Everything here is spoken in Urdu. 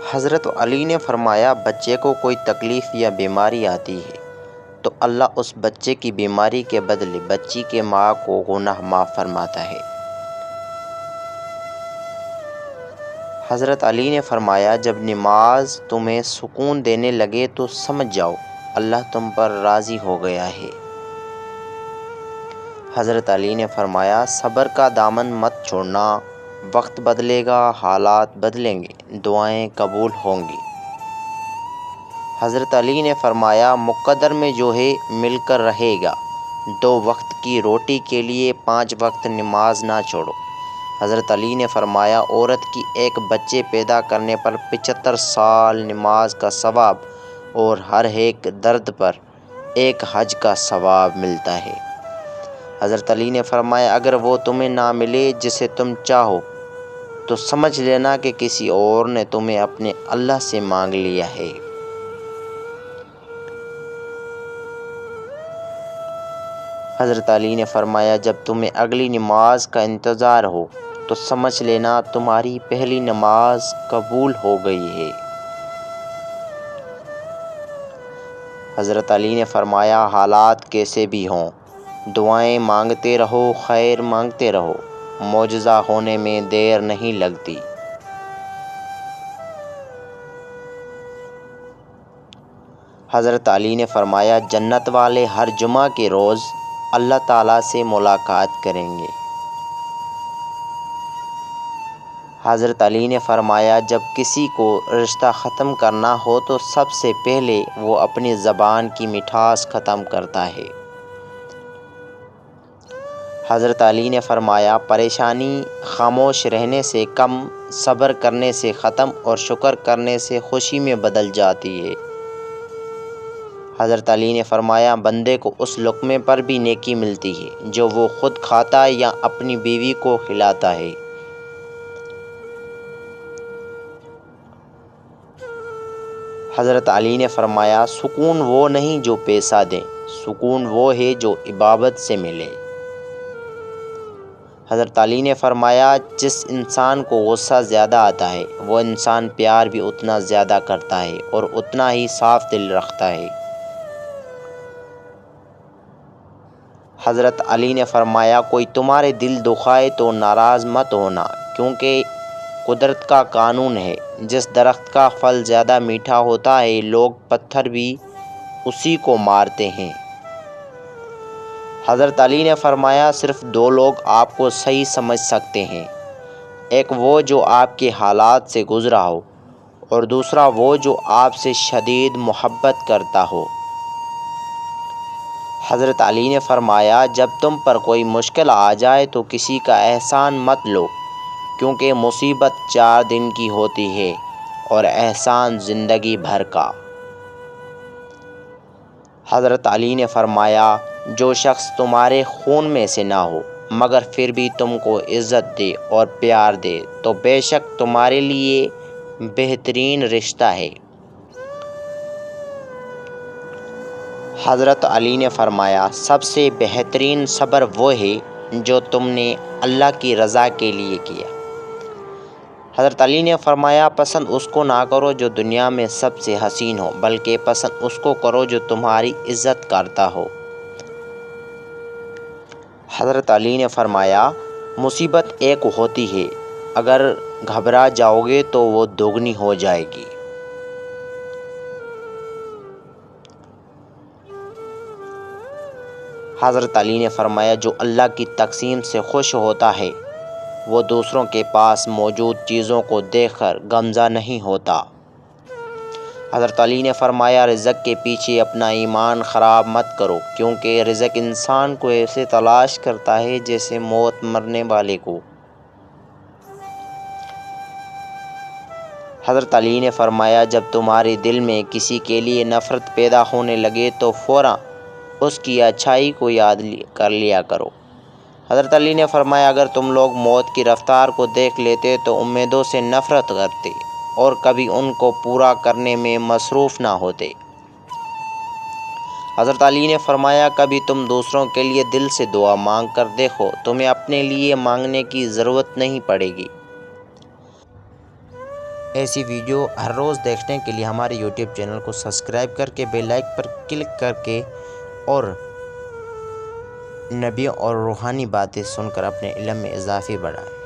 حضرت علی نے فرمایا بچے کو کوئی تکلیف یا بیماری آتی ہے تو اللہ اس بچے کی بیماری کے بدلے بچی کے ماں کو گناہ معاف فرماتا ہے۔ حضرت علی نے فرمایا جب نماز تمہیں سکون دینے لگے تو سمجھ جاؤ اللہ تم پر راضی ہو گیا ہے۔ حضرت علی نے فرمایا صبر کا دامن مت چھوڑنا، وقت بدلے گا، حالات بدلیں گے، دعائیں قبول ہوں گی۔ حضرت علی نے فرمایا مقدر میں جو ہے مل کر رہے گا، 2 وقت کی روٹی کے لیے 5 وقت نماز نہ چھوڑو۔ حضرت علی نے فرمایا عورت کی ایک بچے پیدا کرنے پر 75 سال نماز کا ثواب اور ہر ایک درد پر 1 حج کا ثواب ملتا ہے۔ حضرت علی نے فرمایا اگر وہ تمہیں نہ ملے جسے تم چاہو تو سمجھ لینا کہ کسی اور نے تمہیں اپنے اللہ سے مانگ لیا ہے۔ حضرت علی نے فرمایا جب تمہیں اگلی نماز کا انتظار ہو تو سمجھ لینا تمہاری پہلی نماز قبول ہو گئی ہے۔ حضرت علی نے فرمایا حالات کیسے بھی ہوں، دعائیں مانگتے رہو، خیر مانگتے رہو، معجزہ ہونے میں دیر نہیں لگتی۔ حضرت علی نے فرمایا جنت والے ہر جمعہ کے روز اللہ تعالیٰ سے ملاقات کریں گے۔ حضرت علی نے فرمایا جب کسی کو رشتہ ختم کرنا ہو تو سب سے پہلے وہ اپنی زبان کی مٹھاس ختم کرتا ہے۔ حضرت علی نے فرمایا پریشانی خاموش رہنے سے کم، صبر کرنے سے ختم اور شکر کرنے سے خوشی میں بدل جاتی ہے۔ حضرت علی نے فرمایا بندے کو اس لقمے پر بھی نیکی ملتی ہے جو وہ خود کھاتا ہے یا اپنی بیوی کو کھلاتا ہے۔ حضرت علی نے فرمایا سکون وہ نہیں جو پیسہ دیں، سکون وہ ہے جو عبادت سے ملے۔ حضرت علی نے فرمایا جس انسان کو غصہ زیادہ آتا ہے وہ انسان پیار بھی اتنا زیادہ کرتا ہے اور اتنا ہی صاف دل رکھتا ہے۔ حضرت علی نے فرمایا کوئی تمہارے دل دکھائے تو ناراض مت ہونا، کیونکہ قدرت کا قانون ہے جس درخت کا پھل زیادہ میٹھا ہوتا ہے لوگ پتھر بھی اسی کو مارتے ہیں۔ حضرت علی نے فرمایا صرف 2 لوگ آپ کو صحیح سمجھ سکتے ہیں، ایک وہ جو آپ کے حالات سے گزرا ہو اور دوسرا وہ جو آپ سے شدید محبت کرتا ہو۔ حضرت علی نے فرمایا جب تم پر کوئی مشکل آ جائے تو کسی کا احسان مت لو، کیونکہ مصیبت 4 دن کی ہوتی ہے اور احسان زندگی بھر کا۔ حضرت علی نے فرمایا جو شخص تمہارے خون میں سے نہ ہو مگر پھر بھی تم کو عزت دے اور پیار دے تو بے شک تمہارے لیے بہترین رشتہ ہے۔ حضرت علی نے فرمایا سب سے بہترین صبر وہ ہے جو تم نے اللہ کی رضا کے لیے کیا۔ حضرت علی نے فرمایا پسند اس کو نہ کرو جو دنیا میں سب سے حسین ہو، بلکہ پسند اس کو کرو جو تمہاری عزت کرتا ہو۔ حضرت علی نے فرمایا مصیبت ایک ہوتی ہے، اگر گھبرا جاؤ گے تو وہ دوگنی ہو جائے گی۔ حضرت علی نے فرمایا جو اللہ کی تقسیم سے خوش ہوتا ہے وہ دوسروں کے پاس موجود چیزوں کو دیکھ کر غمزدہ نہیں ہوتا۔ حضرت علی نے فرمایا رزق کے پیچھے اپنا ایمان خراب مت کرو، کیونکہ رزق انسان کو ایسے تلاش کرتا ہے جیسے موت مرنے والے کو۔ حضرت علی نے فرمایا جب تمہارے دل میں کسی کے لیے نفرت پیدا ہونے لگے تو فوراً اس کی اچھائی کو یاد کر لیا کرو۔ حضرت علی نے فرمایا اگر تم لوگ موت کی رفتار کو دیکھ لیتے تو امیدوں سے نفرت کرتے اور کبھی ان کو پورا کرنے میں مصروف نہ ہوتے۔ حضرت علی نے فرمایا کبھی تم دوسروں کے لیے دل سے دعا مانگ کر دیکھو، تمہیں اپنے لیے مانگنے کی ضرورت نہیں پڑے گی۔ ایسی ویڈیو ہر روز دیکھنے کے لیے ہمارے یوٹیوب چینل کو سبسکرائب کر کے بیل آئکن پر کلک کر کے اور نبیوں اور روحانی باتیں سن کر اپنے علم میں اضافے بڑھائیں۔